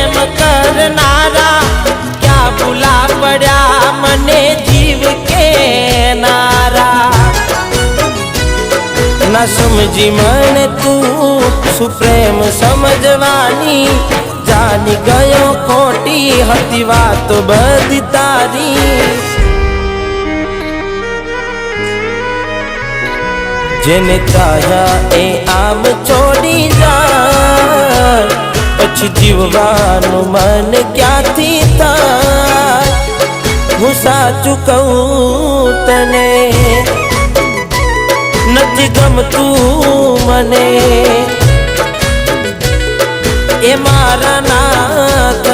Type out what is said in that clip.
प्रेम करनारा क्या भूला पड़ा मने जीव के नारा। न समझी मन तू सुप्रेम समझवानी जानी गयो खोटी हती बात बधी तारी। जेने चाह्या ए आम छोड़ी जा पछी जीववानु मन क्यांथी थाय। हूँ साचुं कहूं तने नथी गमतुं मने ए मारा नाथ